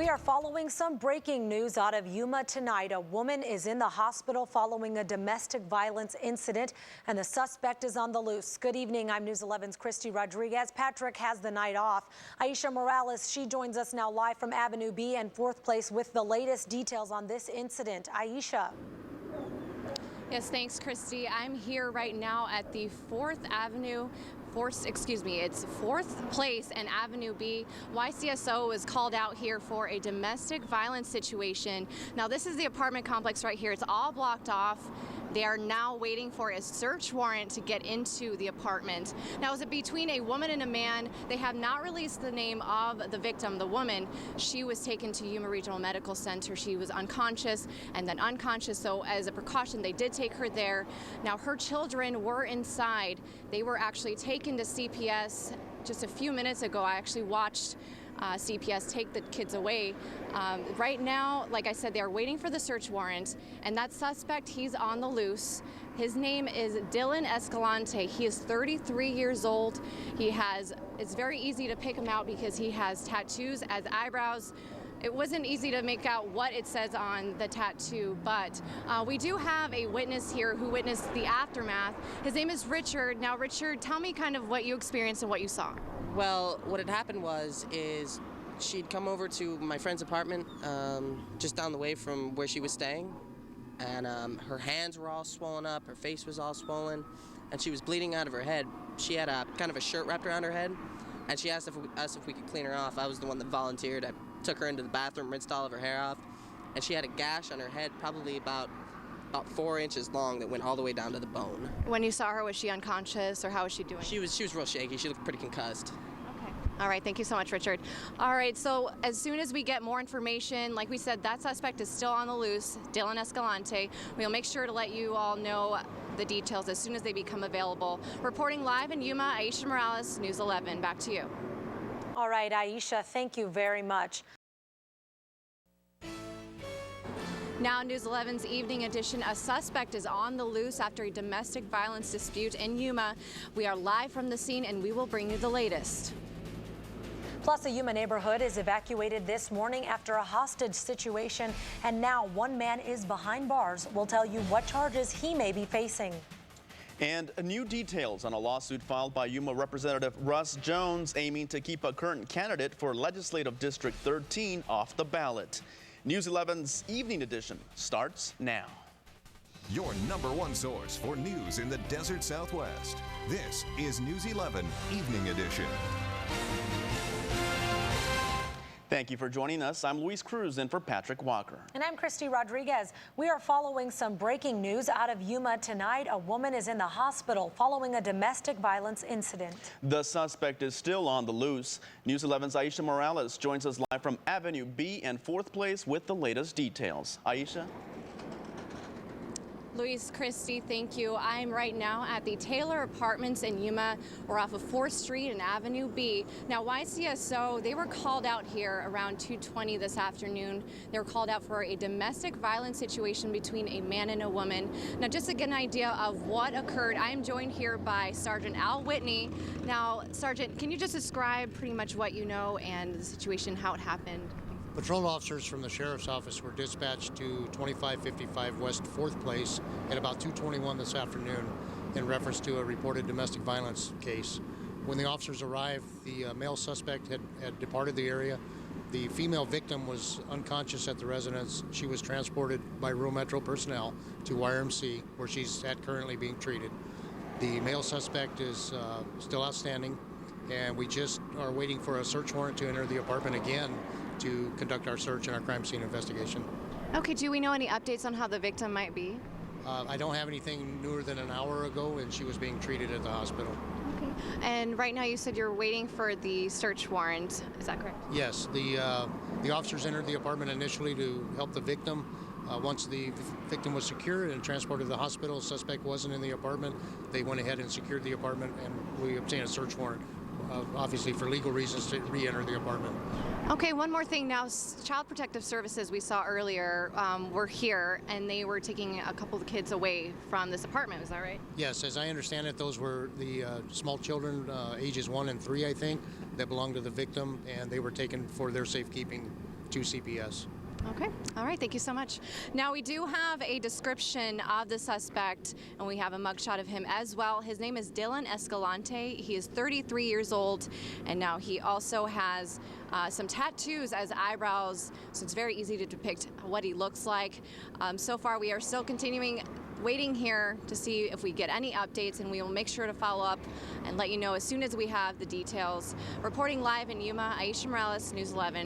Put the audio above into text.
We are following some breaking news out of Yuma tonight. A woman is in the hospital following a domestic violence incident, and the suspect is on the loose. Good evening. I'm News 11's Christy Rodriguez. Patrick has the night off. Aisha Morales, she joins us now live from Avenue B and 4th Place with the latest details on this incident. Aisha. Yes, thanks, Christy. I'm here right now at the 4th Place and Avenue B. YCSO was called out here for a domestic violence situation. Now, this is the apartment complex right here. It's all blocked off. They are now waiting for a search warrant to get into the apartment. Now, is it between a woman and a man? They have not released the name of the victim, the woman. She was taken to Yuma Regional Medical Center. She was unconscious and then unconscious, so as a precaution, they did take her there. Now, her children were inside. They were actually taken to CPS just a few minutes ago. I actually watched CPS take the kids away. Right now, like I said, they are waiting for the search warrant, and that suspect, he's on the loose. His name is Dylan Escalante. He is 33 years old. It's very easy to pick him out because he has tattoos as eyebrows. It wasn't easy to make out what it says on the tattoo, but we do have a witness here who witnessed the aftermath. His name is Richard. Now, Richard, tell me kind of what you experienced and what you saw. Well, what had happened is she'd come over to my friend's apartment just down the way from where she was staying, and her hands were all swollen up, her face was all swollen, and she was bleeding out of her head. She had a kind of a shirt wrapped around her head, and she asked us if we could clean her off. I was the one that volunteered. I took her into the bathroom, rinsed all of her hair off, and she had a gash on her head probably about 4 inches long that went all the way down to the bone. When you saw her, was she unconscious, or how was she doing? She was real shaky. She looked pretty concussed. Okay. All right, thank you so much, Richard. All right, so as soon as we get more information, like we said, that suspect is still on the loose, Dylan Escalante. We'll make sure to let you all know the details as soon as they become available. Reporting live in Yuma, Aisha Morales, News 11. Back to you. All right, Aisha, thank you very much. Now, News 11's Evening Edition, a suspect is on the loose after a domestic violence dispute in Yuma. We are live from the scene, and we will bring you the latest. Plus, a Yuma neighborhood is evacuated this morning after a hostage situation, and now one man is behind bars. We'll tell you what charges he may be facing. And new details on a lawsuit filed by Yuma Representative Russ Jones aiming to keep a current candidate for Legislative District 13 off the ballot. News 11's Evening Edition starts now. Your #1 source for news in the desert Southwest. This is News 11 Evening Edition. Thank you for joining us. I'm Luis Cruz in for Patrick Walker. And I'm Christy Rodriguez. We are following some breaking news out of Yuma tonight. A woman is in the hospital following a domestic violence incident. The suspect is still on the loose. News 11's Aisha Morales joins us live from Avenue B and 4th Place with the latest details. Aisha? Luis, Christy, thank you. I'm right now at the Taylor Apartments in Yuma. We're off of 4th Street and Avenue B. Now, YCSO, they were called out here around 2:20 this afternoon. They were called out for a domestic violence situation between a man and a woman. Now, just to get an idea of what occurred, I am joined here by Sergeant Al Whitney. Now, Sergeant, can you just describe pretty much what you know and the situation, how it happened? Patrol officers from the Sheriff's Office were dispatched to 2555 West 4th Place at about 2:21 this afternoon in reference to a reported domestic violence case. When the officers arrived, the male suspect had departed the area. The female victim was unconscious at the residence. She was transported by Rural Metro personnel to YRMC, where she's currently being treated. The male suspect is still outstanding, and we just are waiting for a search warrant to enter the apartment again to conduct our search and our crime scene investigation. Okay, do we know any updates on how the victim might be? I don't have anything newer than an hour ago, and she was being treated at the hospital. Okay. And right now you said you're waiting for the search warrant. Is that correct? Yes, the officers entered the apartment initially to help the victim. Once the victim was secured and transported to the hospital, the suspect wasn't in the apartment. They went ahead and secured the apartment, and we obtained a search warrant, obviously for legal reasons, to re-enter the apartment. Okay, one more thing now. Child Protective Services we saw earlier were here, and they were taking a couple of kids away from this apartment. Is that right? Yes, as I understand it, those were the small children, ages 1 and 3, I think, that belonged to the victim, and they were taken for their safekeeping to CPS. Okay. All right. Thank you so much. Now, we do have a description of the suspect, and we have a mugshot of him as well. His name is Dylan Escalante. He is 33 years old, and now he also has some tattoos as eyebrows, so it's very easy to depict what he looks like. So far, we are still continuing waiting here to see if we get any updates, and we will make sure to follow up and let you know as soon as we have the details. Reporting live in Yuma, Aisha Morales, News 11.